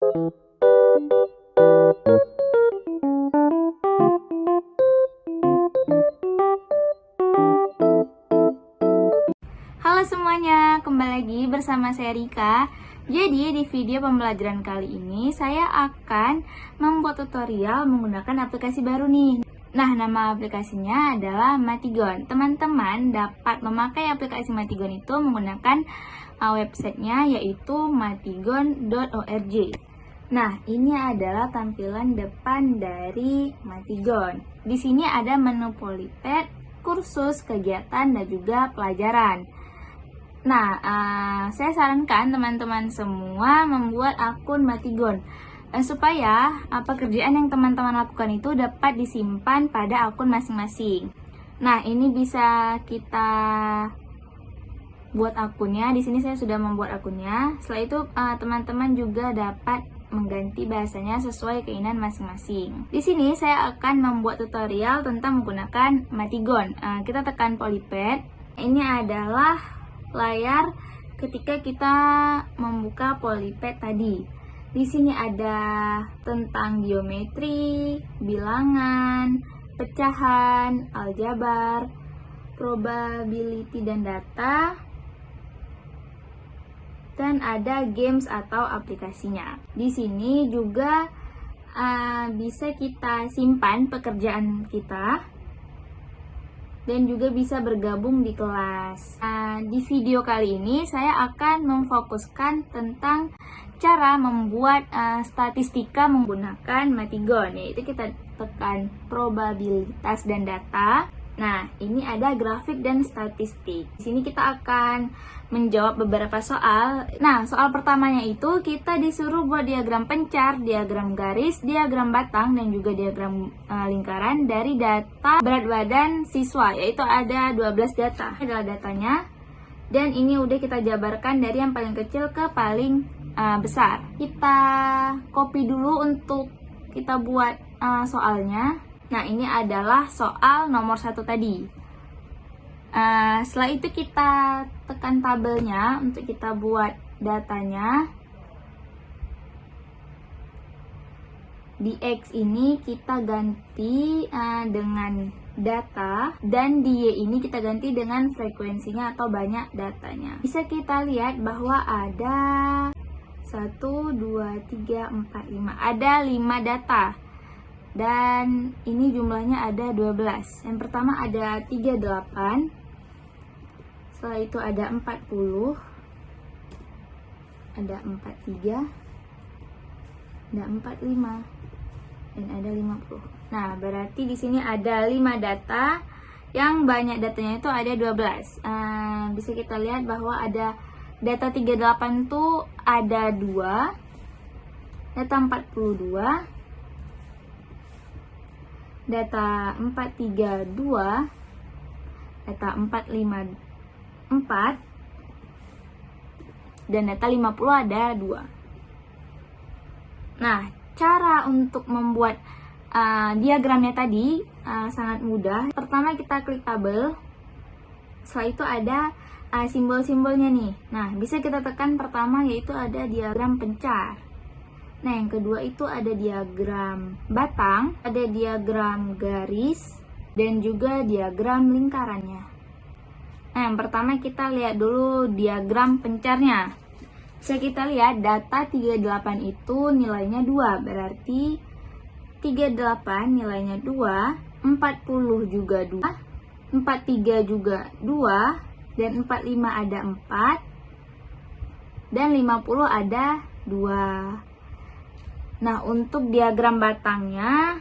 Halo semuanya, kembali lagi bersama saya Rika. Jadi di video pembelajaran kali ini saya akan membuat tutorial menggunakan aplikasi baru nih. Nah, nama aplikasinya adalah Matigon. Teman-teman dapat memakai aplikasi Matigon itu menggunakan websitenya yaitu matigon.org. Nah, ini adalah tampilan depan dari Matigon. Di sini ada menu Polypad, kursus, kegiatan, dan juga pelajaran. Nah, saya sarankan teman-teman semua membuat akun Matigon supaya pekerjaan yang teman-teman lakukan itu dapat disimpan pada akun masing-masing. Nah, ini bisa kita buat akunnya. Di sini saya sudah membuat akunnya. Setelah itu teman-teman juga dapat mengganti bahasanya sesuai keinginan masing-masing. Di sini saya akan membuat tutorial tentang menggunakan Matigon. Kita tekan Polypad. Ini adalah layar ketika kita membuka Polypad tadi. Di sini ada tentang geometri, bilangan, pecahan, aljabar, probability dan data, dan ada games atau aplikasinya. Di sini juga bisa kita simpan pekerjaan kita dan juga bisa bergabung di kelas. Di video kali ini saya akan memfokuskan tentang cara membuat statistika menggunakan Matigon, yaitu kita tekan probabilitas dan data. Nah, ini ada grafik dan statistik. Di sini kita akan menjawab beberapa soal. Nah, soal pertamanya itu kita disuruh buat diagram pencar, diagram garis, diagram batang, dan juga diagram lingkaran dari data berat badan siswa, yaitu ada 12 data. Ini adalah datanya. Dan ini udah kita jabarkan dari yang paling kecil ke paling besar. Kita copy dulu untuk kita buat soalnya. Nah, ini adalah soal nomor 1 tadi. Setelah itu kita tekan tabelnya untuk kita buat datanya. Di X ini kita ganti dengan data, dan di Y ini kita ganti dengan frekuensinya atau banyak datanya. Bisa kita lihat bahwa ada 1, 2, 3, 4, 5. Ada 5 data. Dan ini jumlahnya ada 12. Yang pertama ada 38. Setelah itu ada 40. Ada 43. Ada 45. Dan ada 50. Nah, berarti di sini ada 5 data. Yang banyak datanya itu ada 12. Bisa kita lihat bahwa ada data 38 itu ada 2. Data 42. Data 432, data 454, dan data 50 ada 2. Nah, cara untuk membuat diagramnya tadi sangat mudah. Pertama kita klik tabel. Setelah itu ada simbol-simbolnya nih. Nah, bisa kita tekan pertama yaitu ada diagram pencar. Nah, yang kedua itu ada diagram batang, ada diagram garis, dan juga diagram lingkarannya. Nah, yang pertama kita lihat dulu diagram pencarnya. Bisa kita lihat data 38 itu nilainya 2, berarti 38 nilainya 2, 40 juga 2, 43 juga 2, dan 45 ada 4, dan 50 ada 2. Nah, untuk diagram batangnya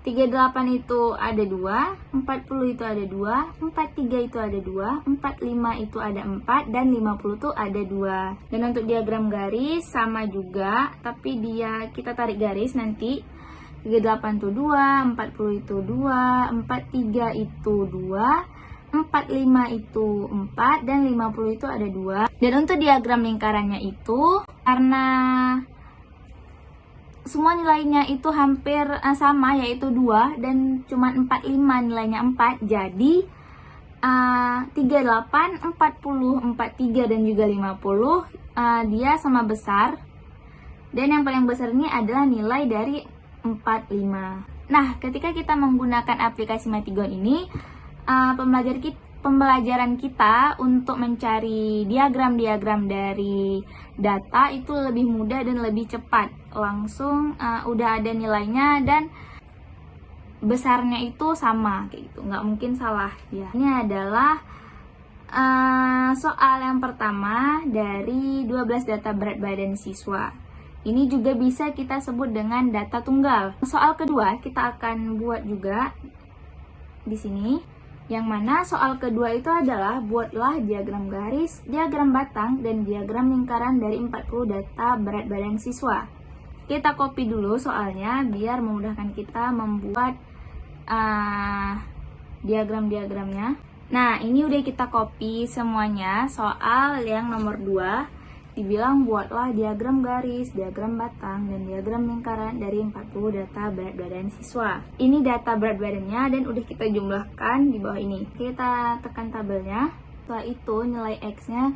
38 itu ada 2, 40 itu ada 2, 43 itu ada 2, 45 itu ada 4, dan 50 itu ada 2. Dan untuk diagram garis sama juga, tapi kita tarik garis nanti. 38 itu 2, 40 itu 2, 43 itu 2, 45 itu 4, dan 50 itu ada 2. Dan untuk diagram lingkarannya itu, karena semua nilainya itu hampir sama, yaitu 2, dan cuma 45 nilainya 4, jadi 38, 40, 43, dan juga 50 dia sama besar, dan yang paling besar ini adalah nilai dari 45. Nah, ketika kita menggunakan aplikasi Matigon ini, pembelajaran kita untuk mencari diagram-diagram dari data itu lebih mudah dan lebih cepat. Langsung udah ada nilainya dan besarnya itu sama, kayak gitu, nggak mungkin salah ya. Ini adalah soal yang pertama dari 12 data berat badan siswa. Ini juga bisa kita sebut dengan data tunggal. Soal kedua kita akan buat juga di sini, yang mana soal kedua itu adalah buatlah diagram garis, diagram batang, dan diagram lingkaran dari 40 data berat badan siswa. Kita copy dulu soalnya biar memudahkan kita membuat diagram-diagramnya. Nah, ini udah kita copy semuanya. Soal yang nomor 2 dibilang buatlah diagram garis, diagram batang, dan diagram lingkaran dari 40 data berat badan siswa. Ini data berat badannya dan udah kita jumlahkan di bawah ini. Kita tekan tabelnya. Setelah itu nilai X-nya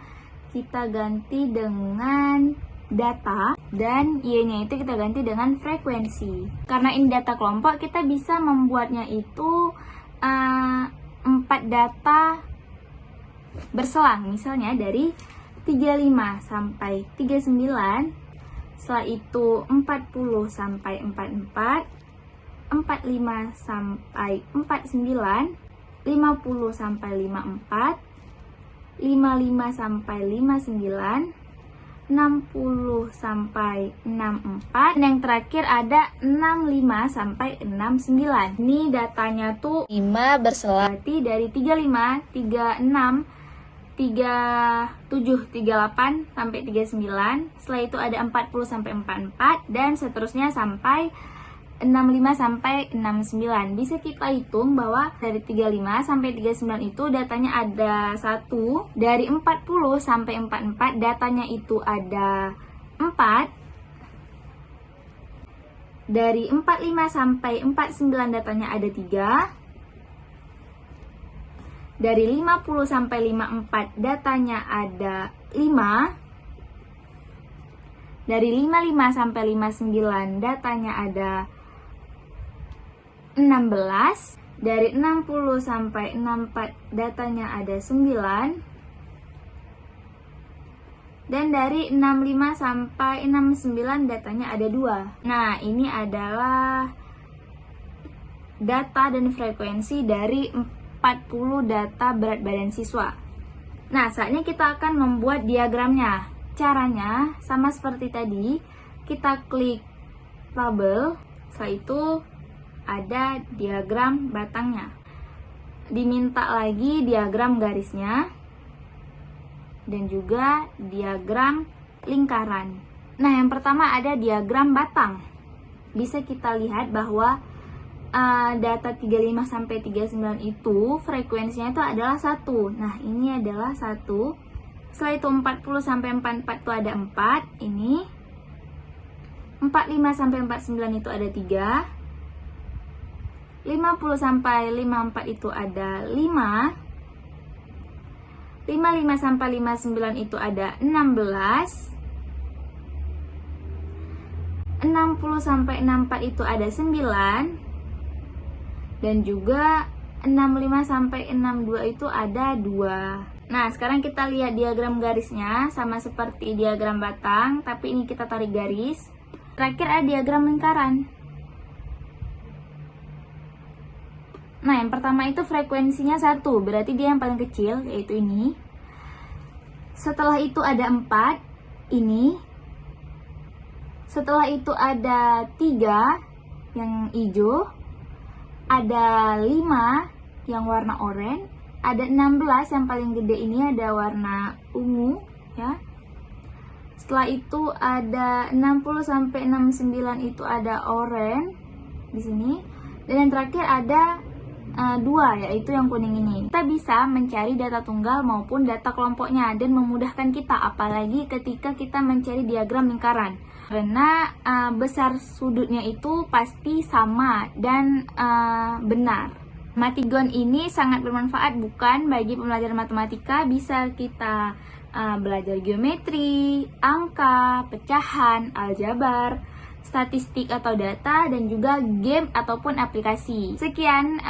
kita ganti dengan data dan Y-nya itu kita ganti dengan frekuensi. Karena ini data kelompok, kita bisa membuatnya itu 4 data berselang, misalnya dari 35 sampai 39, setelah itu 40 sampai 44, 45 sampai 49, 50 sampai 54, 55 sampai 59, 60 sampai 64, dan yang terakhir ada 65 sampai 69. Ini datanya tuh 5 berselang. Berarti dari 35, 36, 37, 38 sampai 39. Setelah itu ada 40 sampai 44 dan seterusnya sampai 65 sampai 69. Bisa kita hitung bahwa dari 35 sampai 39 itu datanya ada 1. Dari 40 sampai 44 datanya itu ada 4. Dari 45 sampai 49 datanya ada 3. Dari 50 sampai 54 datanya ada 5. Dari 55 sampai 59 datanya ada 16. Dari 60 sampai 64 datanya ada 9. Dan dari 65 sampai 69 datanya ada 2. Nah, ini adalah data dan frekuensi dari 40 data berat badan siswa. Nah, saatnya kita akan membuat diagramnya. Caranya sama seperti tadi, kita klik tabel, setelah itu ada diagram batangnya. Diminta lagi diagram garisnya dan juga diagram lingkaran. Nah, yang pertama ada diagram batang. Bisa kita lihat bahwa data 35 sampai 39 itu frekuensinya itu adalah 1. Nah, ini adalah 1. Setelah itu 40 sampai 44 itu ada 4. Ini 45 sampai 49 itu ada 3. 50 sampai 54 itu ada 5. 55 sampai 59 itu ada 16. 60 sampai 64 itu ada 9. Dan juga 65 sampai 62 itu ada 2. Nah, sekarang kita lihat diagram garisnya sama seperti diagram batang, tapi ini kita tarik garis. Terakhir ada diagram lingkaran. Nah, yang pertama itu frekuensinya 1, berarti dia yang paling kecil, yaitu ini. Setelah itu ada 4, ini. Setelah itu ada 3, yang hijau. Ada 5, yang warna oranye. Ada 16, yang paling gede ini ada warna ungu, ya. Setelah itu ada 60 sampai 69 itu ada oranye di sini. Dan yang terakhir ada 2, yaitu yang kuning ini. Kita bisa mencari data tunggal maupun data kelompoknya dan memudahkan kita, apalagi ketika kita mencari diagram lingkaran. Karena besar sudutnya itu pasti sama dan benar. Matigon ini sangat bermanfaat bukan bagi pembelajaran matematika, bisa kita belajar geometri, angka, pecahan, aljabar, statistik atau data, dan juga game ataupun aplikasi. Sekian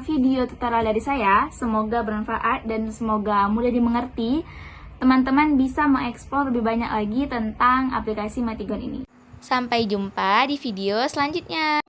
video tutorial dari saya, semoga bermanfaat dan semoga mudah dimengerti. Teman-teman bisa mengeksplor lebih banyak lagi tentang aplikasi Matigon ini. Sampai jumpa di video selanjutnya.